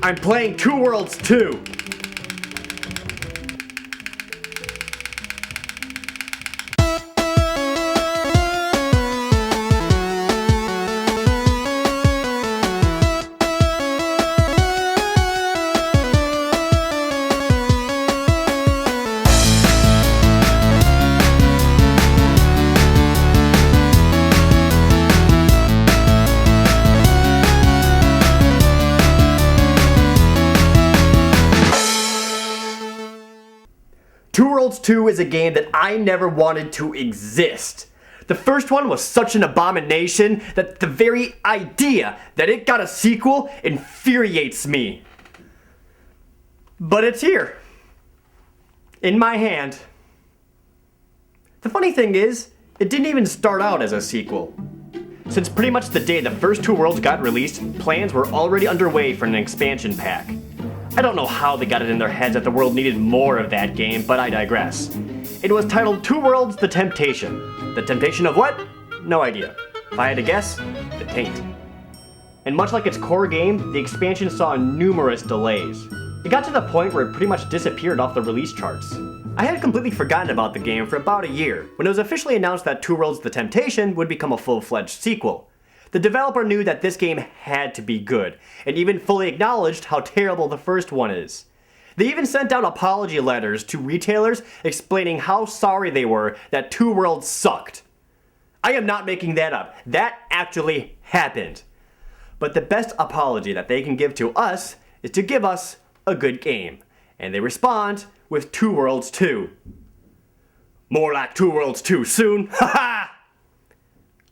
I'm playing Two Worlds 2. Two Worlds 2 is a game that I never wanted to exist. The first one was such an abomination that the very idea that it got a sequel infuriates me. But it's here. In my hand. The funny thing is, it didn't even start out as a sequel. Since pretty much the day the first Two Worlds got released, plans were already underway for an expansion pack. I don't know how they got it in their heads that the world needed more of that game, but I digress. It was titled Two Worlds: The Temptation. The temptation of what? No idea. If I had to guess, the taint. And much like its core game, the expansion saw numerous delays. It got to the point where it pretty much disappeared off the release charts. I had completely forgotten about the game for about a year, when it was officially announced that Two Worlds: The Temptation would become a full-fledged sequel. The developer knew that this game had to be good, and even fully acknowledged how terrible the first one is. They even sent out apology letters to retailers explaining how sorry they were that Two Worlds sucked. I am not making that up. That actually happened. But the best apology that they can give to us is to give us a good game. And they respond with Two Worlds 2. More like Two Worlds 2 soon. Haha!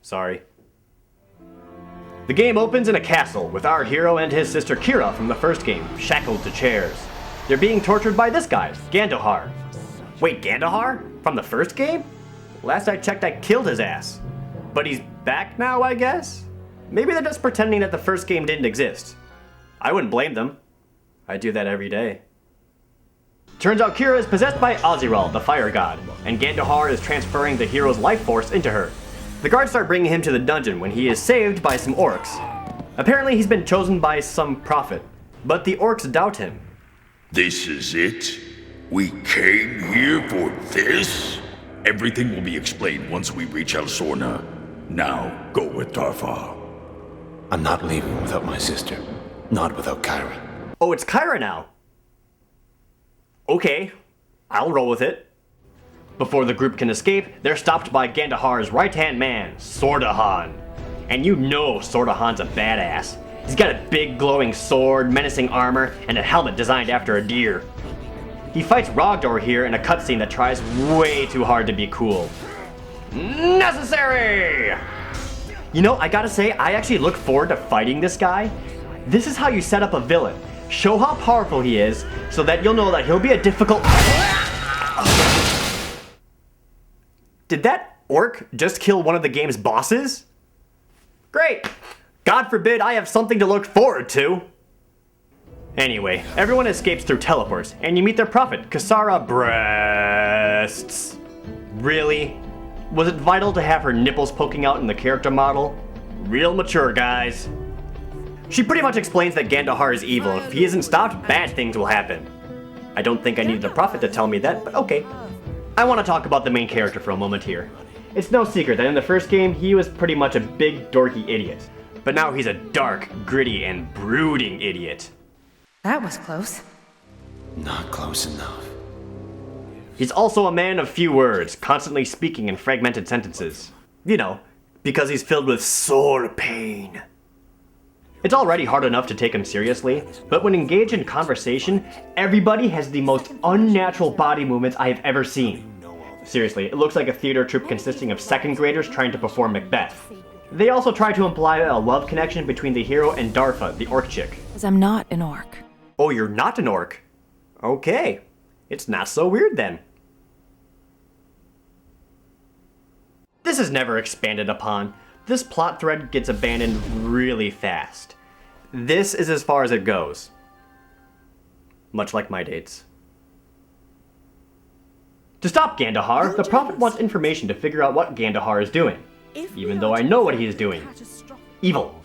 Sorry. The game opens in a castle with our hero and his sister Kira from the first game, shackled to chairs. They're being tortured by this guy, Gandahar. Wait, Gandahar? From the first game? Last I checked, I killed his ass. But he's back now, I guess? Maybe they're just pretending that the first game didn't exist. I wouldn't blame them. I do that every day. Turns out Kira is possessed by Oziral, the fire god, and Gandahar is transferring the hero's life force into her. The guards start bringing him to the dungeon when he is saved by some orcs. Apparently he's been chosen by some prophet, but the orcs doubt him. This is it? We came here for this? Everything will be explained once we reach El Sorna. Now, go with Tarfar. I'm not leaving without my sister. Not without Kyra. Oh, it's Kyra now. Okay, I'll roll with it. Before the group can escape, they're stopped by Gandahar's right-hand man, Sordahan. And you know Sordahan's a badass. He's got a big glowing sword, menacing armor, and a helmet designed after a deer. He fights Rogdor here in a cutscene that tries way too hard to be cool. Necessary! You know, I gotta say, I actually look forward to fighting this guy. This is how you set up a villain. Show how powerful he is, so that you'll know that he'll be a difficult... Did that orc just kill one of the game's bosses? Great! God forbid I have something to look forward to! Anyway, everyone escapes through teleports, and you meet their prophet, Kasara Breasts. Really? Was it vital to have her nipples poking out in the character model? Real mature, guys. She pretty much explains that Gandahar is evil. If he isn't stopped, bad things will happen. I don't think I needed a prophet to tell me that, but okay. I want to talk about the main character for a moment here. It's no secret that in the first game, he was pretty much a big, dorky idiot. But now he's a dark, gritty, and brooding idiot. That was close. Not close enough. He's also a man of few words, constantly speaking in fragmented sentences. You know, because he's filled with sore pain. It's already hard enough to take him seriously, but when engaged in conversation, everybody has the most unnatural body movements I have ever seen. Seriously, it looks like a theater troupe consisting of second graders trying to perform Macbeth. They also try to imply a love connection between the hero and Darfa, the orc chick. 'Cause I'm not an orc. Oh, you're not an orc? Okay. It's not so weird then. This is never expanded upon. This plot thread gets abandoned really fast. This is as far as it goes. Much like my dates. To stop Gandahar, the prophet wants information to figure out what Gandahar is doing. Even though I know what he is doing. Evil.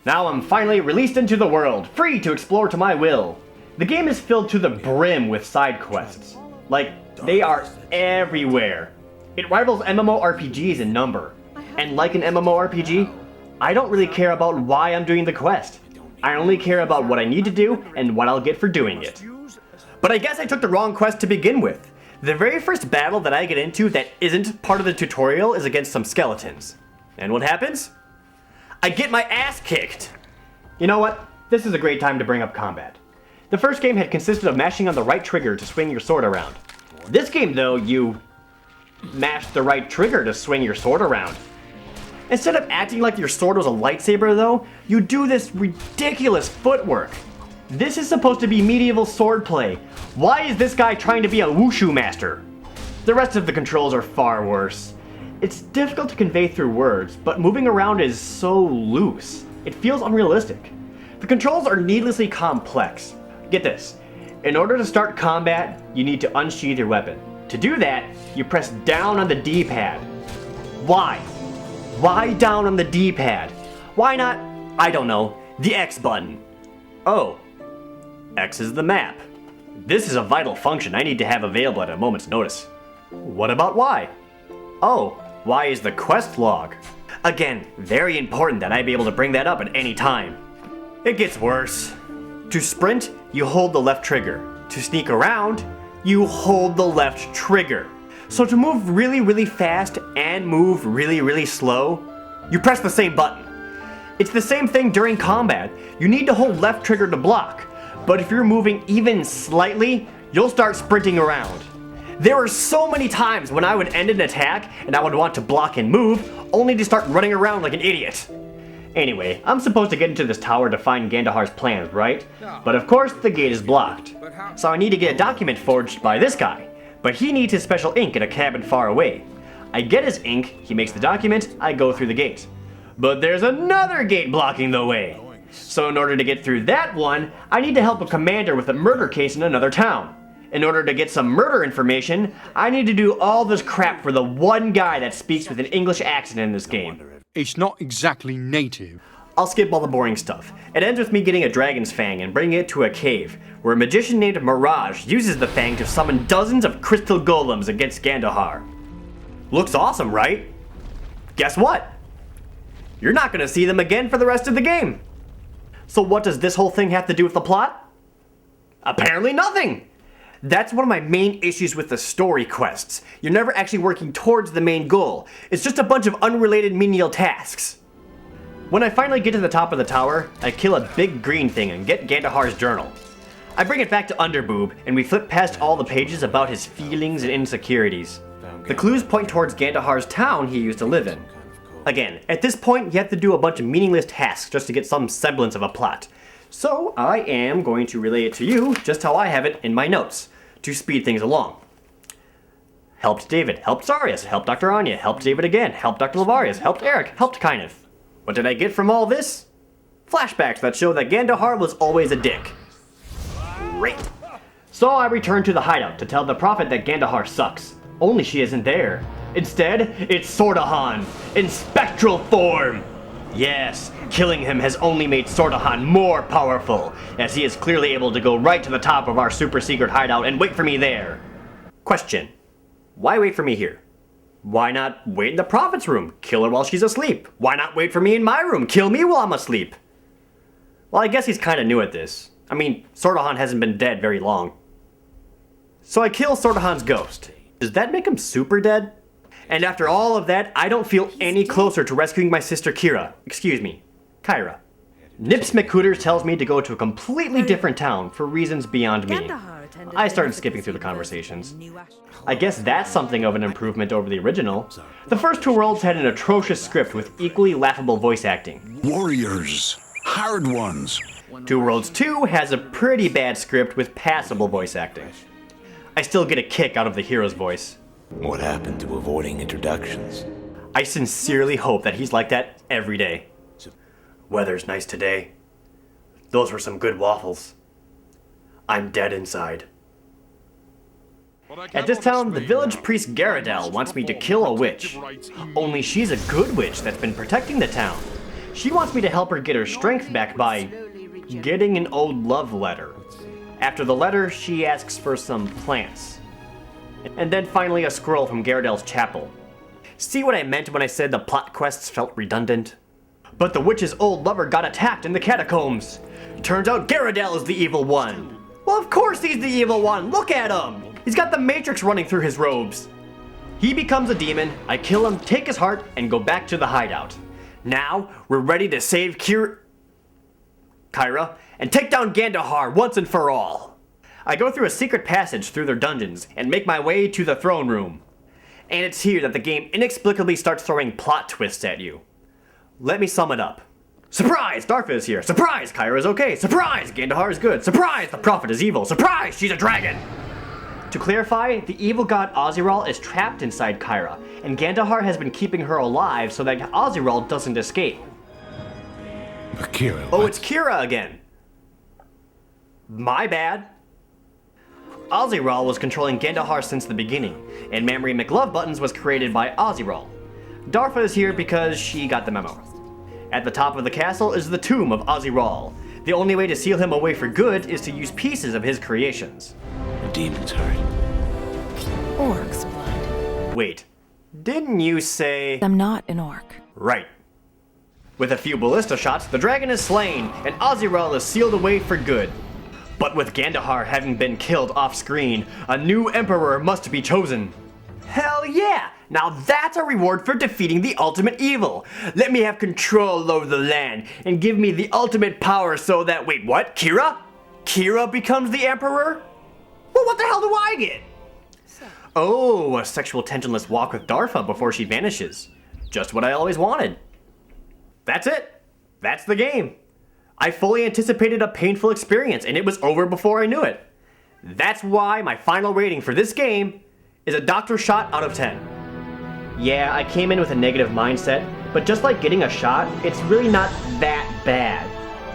Now I'm finally released into the world, free to explore to my will. The game is filled to the brim with side quests. Like, they are everywhere. It rivals MMORPGs in number. And like an MMORPG, I don't really care about why I'm doing the quest. I only care about what I need to do and what I'll get for doing it. But I guess I took the wrong quest to begin with. The very first battle that I get into that isn't part of the tutorial is against some skeletons. And what happens? I get my ass kicked! You know what? This is a great time to bring up combat. The first game had consisted of mashing on the right trigger to swing your sword around. This game, though, you mash the right trigger to swing your sword around. Instead of acting like your sword was a lightsaber, though, you do this ridiculous footwork. This is supposed to be medieval swordplay. Why is this guy trying to be a wushu master? The rest of the controls are far worse. It's difficult to convey through words, but moving around is so loose. It feels unrealistic. The controls are needlessly complex. Get this. In order to start combat, you need to unsheath your weapon. To do that, you press down on the D-pad. Why? Why down on the D-pad? Why not, I don't know, the X button? Oh, X is the map. This is a vital function I need to have available at a moment's notice. What about Y? Oh, Y is the quest log. Again, very important that I be able to bring that up at any time. It gets worse. To sprint, you hold the left trigger. To sneak around, you hold the left trigger. So to move really, really fast and move really, really slow, you press the same button. It's the same thing during combat. You need to hold left trigger to block, but if you're moving even slightly, you'll start sprinting around. There were so many times when I would end an attack and I would want to block and move, only to start running around like an idiot. Anyway, I'm supposed to get into this tower to find Gandahar's plans, right? But of course, the gate is blocked. So I need to get a document forged by this guy. But he needs his special ink in a cabin far away. I get his ink, he makes the document, I go through the gate. But there's another gate blocking the way. So in order to get through that one, I need to help a commander with a murder case in another town. In order to get some murder information, I need to do all this crap for the one guy that speaks with an English accent in this game. It's not exactly native. I'll skip all the boring stuff. It ends with me getting a dragon's fang and bringing it to a cave, where a magician named Mirage uses the fang to summon dozens of crystal golems against Gandahar. Looks awesome, right? Guess what? You're not gonna see them again for the rest of the game. So what does this whole thing have to do with the plot? Apparently nothing! That's one of my main issues with the story quests. You're never actually working towards the main goal. It's just a bunch of unrelated menial tasks. When I finally get to the top of the tower, I kill a big green thing and get Gandahar's journal. I bring it back to Underboob, and we flip past all the pages about his feelings and insecurities. The clues point towards Gandahar's town he used to live in. Again, at this point you have to do a bunch of meaningless tasks just to get some semblance of a plot. So I am going to relay it to you just how I have it in my notes, to speed things along. Helped David, helped Zarius, helped Dr. Anya, helped David again, helped Dr. Lavarius, helped Eric, helped Kyneth. What did I get from all this? Flashbacks that show that Gandahar was always a dick. Great. So I return to the hideout to tell the prophet that Gandahar sucks. Only she isn't there. Instead, it's Sordahan, in spectral form. Yes, killing him has only made Sordahan more powerful, as he is clearly able to go right to the top of our super secret hideout and wait for me there. Question. Why wait for me here? Why not wait in the prophet's room, kill her while she's asleep? Why not wait for me in my room, kill me while I'm asleep? Well, I guess he's kinda new at this. I mean, Sordahan hasn't been dead very long. So I kill Sordahan's ghost. Does that make him super dead? And after all of that, I don't feel any closer to rescuing my sister Kyra. Nips McCooters tells me to go to a completely different town for reasons beyond me. I started skipping through the conversations. I guess that's something of an improvement over the original. The first two worlds had an atrocious script with equally laughable voice acting. Warriors, hard ones. Two Worlds 2 has a pretty bad script with passable voice acting. I still get a kick out of the hero's voice. What happened to avoiding introductions? I sincerely hope that he's like that every day. Weather's nice today. Those were some good waffles. I'm dead inside. At this town, the village priest Garadel wants me to kill a witch. Only she's a good witch that's been protecting the town. She wants me to help her get her strength back by getting an old love letter. After the letter, she asks for some plants. And then finally a scroll from Gardadel's chapel. See what I meant when I said the plot quests felt redundant? But the witch's old lover got attacked in the catacombs. Turns out Gardadel is the evil one. Well, of course he's the evil one. Look at him. He's got the Matrix running through his robes. He becomes a demon, I kill him, take his heart, and go back to the hideout. Now, we're ready to save Kyra, and take down Gandahar once and for all. I go through a secret passage through their dungeons, and make my way to the throne room. And it's here that the game inexplicably starts throwing plot twists at you. Let me sum it up. Surprise! Darfa is here. Surprise! Kyra is okay. Surprise! Gandahar is good. Surprise! The prophet is evil. Surprise! She's a dragon! To clarify, the evil god Oziral is trapped inside Kyra, and Gandahar has been keeping her alive so that Oziral doesn't escape. But Kira, Oh, it's Kira again. My bad. Oziral was controlling Gandahar since the beginning, and Memory McLovebuttons was created by Oziral. Darfa is here because she got the memo. At the top of the castle is the tomb of Oziral. The only way to seal him away for good is to use pieces of his creations. The demon's hurt. Orc's blood. Wait, didn't you say... I'm not an orc. Right. With a few ballista shots, the dragon is slain, and Oziral is sealed away for good. But with Gandahar having been killed off-screen, a new emperor must be chosen. Hell yeah! Now that's a reward for defeating the ultimate evil. Let me have control over the land, and give me the ultimate power so that... Wait, what? Kira? Kira becomes the emperor? Well, what the hell do I get? Oh, a sexual tensionless walk with Darfa before she vanishes. Just what I always wanted. That's it. That's the game. I fully anticipated a painful experience, and it was over before I knew it. That's why my final rating for this game is a doctor shot out of 10. Yeah, I came in with a negative mindset, but just like getting a shot, it's really not that bad.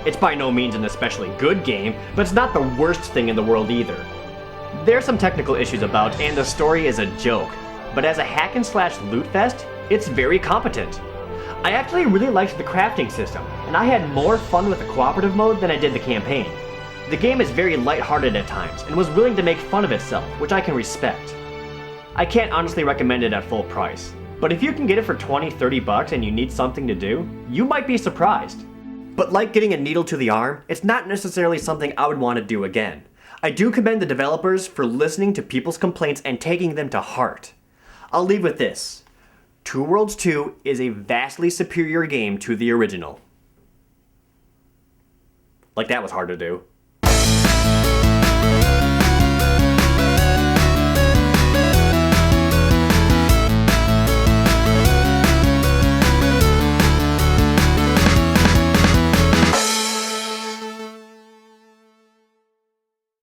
It's by no means an especially good game, but it's not the worst thing in the world either. There's some technical issues about, and the story is a joke, but as a hack and slash loot fest, it's very competent. I actually really liked the crafting system, and I had more fun with the cooperative mode than I did the campaign. The game is very lighthearted at times, and was willing to make fun of itself, which I can respect. I can't honestly recommend it at full price, but if you can get it for $20-$30 and you need something to do, you might be surprised. But like getting a needle to the arm, it's not necessarily something I would want to do again. I do commend the developers for listening to people's complaints and taking them to heart. I'll leave with this. Two Worlds 2 is a vastly superior game to the original. Like that was hard to do.